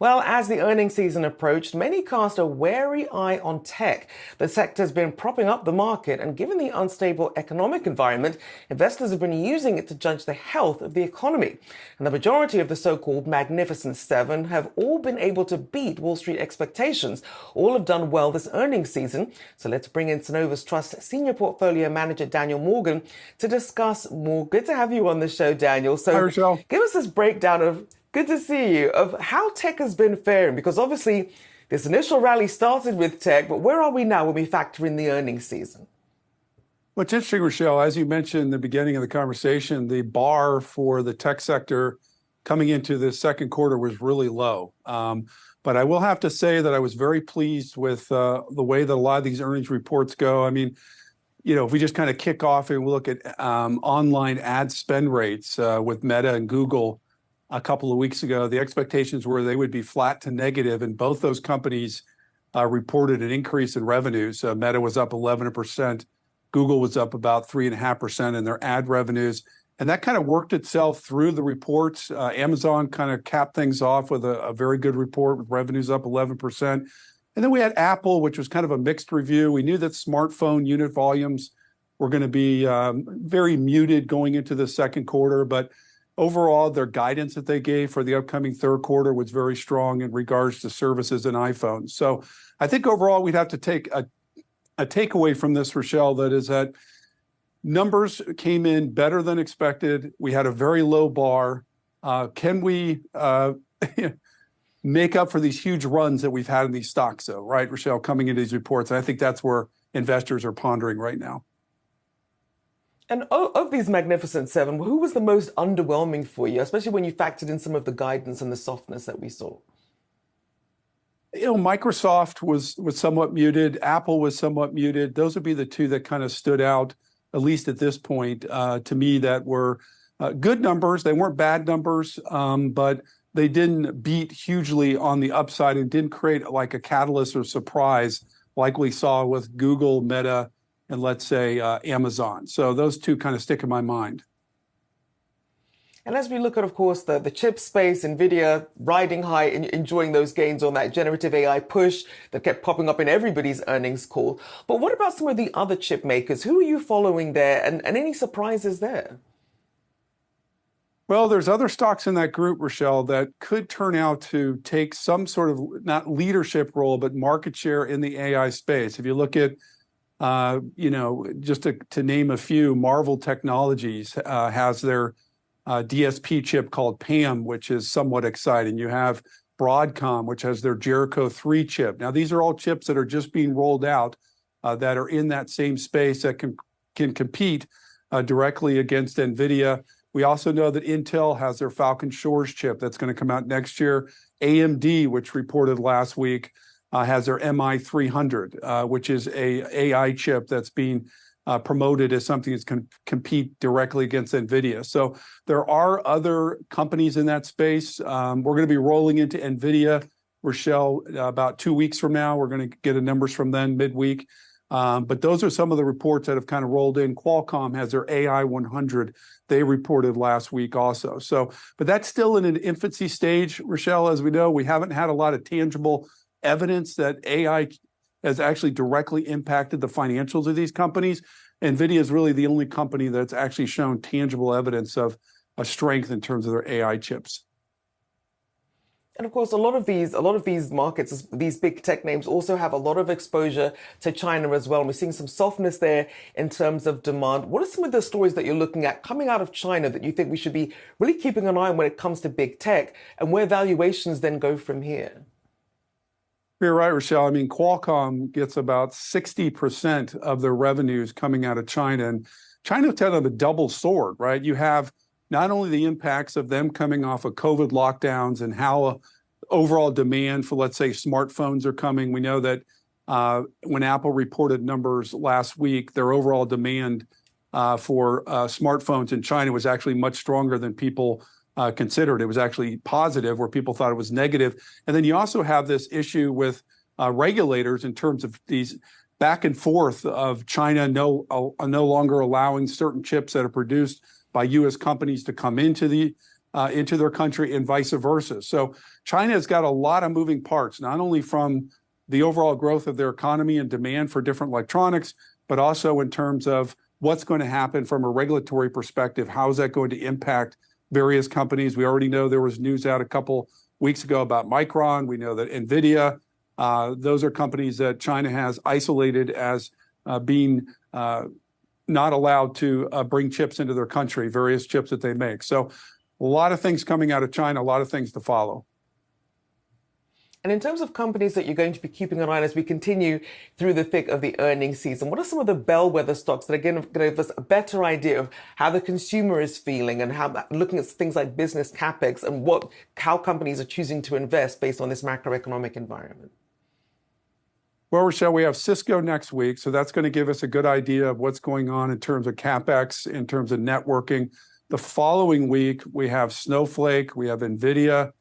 Well, as the earnings season approached, many cast a wary eye on tech. The sector's been propping up the market, and given the unstable economic environment, investors have been using it to judge the health of the economy. And the majority of the so-called Magnificent Seven have all been able to beat Wall Street expectations. All have done well this earnings season. So let's bring in Synovus Trust Senior Portfolio Manager Daniel Morgan to discuss more. Good to have you on the show, Daniel. Hi, So Rachelle. give us this breakdown of good to see you, of how tech has been faring, because obviously this initial rally started with tech, but where are we now when we factor in the earnings season? What's interesting, Rachelle, as you mentioned in the beginning of the conversation, the bar for the tech sector coming into the second quarter was really low. But I will have to say that I was very pleased with the way that a lot of these earnings reports go. I mean, if we just kind of kick off and we look at online ad spend rates with Meta and Google a couple of weeks ago, the expectations were they would be flat to negative, and both those companies reported an increase in revenues. Meta was up 11%, Google was up about 3.5% in their ad revenues, and that kind of worked itself through the reports. Amazon kind of capped things off with a very good report with revenues up 11%. And then we had Apple, which was kind of a mixed review. We knew that smartphone unit volumes were going to be very muted going into the second quarter, but overall, their guidance that they gave for the upcoming third quarter was very strong in regards to services and iPhones. So I think overall, we'd have to take a takeaway from this, Rachelle, that is that numbers came in better than expected. We had a very low bar. Can we make up for these huge runs that we've had in these stocks, though, right, Rachelle, coming into these reports? And I think that's where investors are pondering right now. And of these Magnificent Seven, who was the most underwhelming for you, especially when you factored in some of the guidance and the softness that we saw? Microsoft was somewhat muted. Apple was somewhat muted. Those would be the two that kind of stood out, at least at this point, to me, that were good numbers. They weren't bad numbers, but they didn't beat hugely on the upside and didn't create like a catalyst or surprise like we saw with Google, Meta, and let's say Amazon. So those two kind of stick in my mind. And as we look at, of course, the chip space, NVIDIA riding high, enjoying those gains on that generative AI push that kept popping up in everybody's earnings call. But what about some of the other chip makers? Who are you following there, and any surprises there? Well, there's other stocks in that group, Rachelle, that could turn out to take some sort of not leadership role, but market share in the AI space. If you look at just to name a few, Marvel Technologies has their DSP chip called PAM, which is somewhat exciting. You have Broadcom, which has their Jericho 3 chip. Now, these are all chips that are just being rolled out that are in that same space that can compete directly against NVIDIA. We also know that Intel has their Falcon Shores chip that's going to come out next year. AMD, which reported last week, has their MI300, which is a AI chip that's being promoted as something that's can compete directly against NVIDIA. So there are other companies in that space. We're going to be rolling into NVIDIA, Rachelle, about 2 weeks from now. We're going to get the numbers from them midweek. But those are some of the reports that have kind of rolled in. Qualcomm has their AI 100. They reported last week also. So, but that's still in an infancy stage, Rachelle. As we know, we haven't had a lot of tangible evidence that AI has actually directly impacted the financials of these companies. NVIDIA is really the only company that's actually shown tangible evidence of a strength in terms of their AI chips. And of course, a lot of these markets, these big tech names also have a lot of exposure to China as well. And we're seeing some softness there in terms of demand. What are some of the stories that you're looking at coming out of China that you think we should be really keeping an eye on when it comes to big tech, and where valuations then go from here? You're right, Rachelle. I mean, Qualcomm gets about 60% of their revenues coming out of China. And China's kind of a double sword, right? You have not only the impacts of them coming off of COVID lockdowns and how overall demand for, let's say, smartphones are coming. We know that when Apple reported numbers last week, their overall demand for smartphones in China was actually much stronger than people considered. It was actually positive, where people thought it was negative. And then you also have this issue with regulators in terms of these back and forth of China no longer allowing certain chips that are produced by U.S. companies to come into the into their country and vice versa. So China has got a lot of moving parts, not only from the overall growth of their economy and demand for different electronics, but also in terms of what's going to happen from a regulatory perspective. How is that going to impact various companies? We already know there was news out a couple weeks ago about Micron. We know that NVIDIA, those are companies that China has isolated as being not allowed to bring chips into their country, various chips that they make. So a lot of things coming out of China, a lot of things to follow. And in terms of companies that you're going to be keeping an eye on as we continue through the thick of the earnings season, what are some of the bellwether stocks that are going to give us a better idea of how the consumer is feeling and how looking at things like business capex and how companies are choosing to invest based on this macroeconomic environment? Well, Rachelle, we have Cisco next week, so that's going to give us a good idea of what's going on in terms of capex, in terms of networking. The following week, we have Snowflake, we have NVIDIA.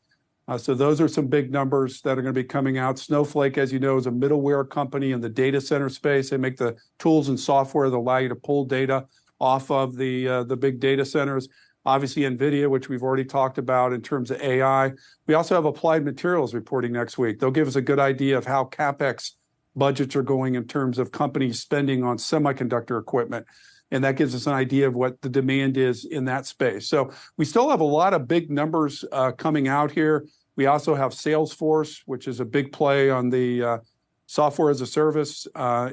So those are some big numbers that are going to be coming out. Snowflake, as you know, is a middleware company in the data center space. They make the tools and software that allow you to pull data off of the big data centers. Obviously, NVIDIA, which we've already talked about in terms of AI. We also have Applied Materials reporting next week. They'll give us a good idea of how CapEx budgets are going in terms of companies spending on semiconductor equipment. And that gives us an idea of what the demand is in that space. So we still have a lot of big numbers coming out here. We also have Salesforce, which is a big play on the software as a service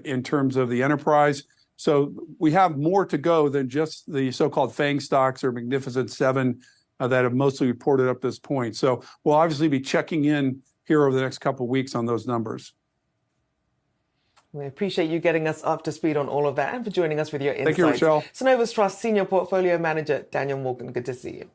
in terms of the enterprise. So we have more to go than just the so-called FANG stocks or Magnificent Seven that have mostly reported up this point. So we'll obviously be checking in here over the next couple of weeks on those numbers. We appreciate you getting us up to speed on all of that and for joining us with your insights. Thank you, Rachelle. Synovus Trust Senior Portfolio Manager Daniel Morgan, good to see you.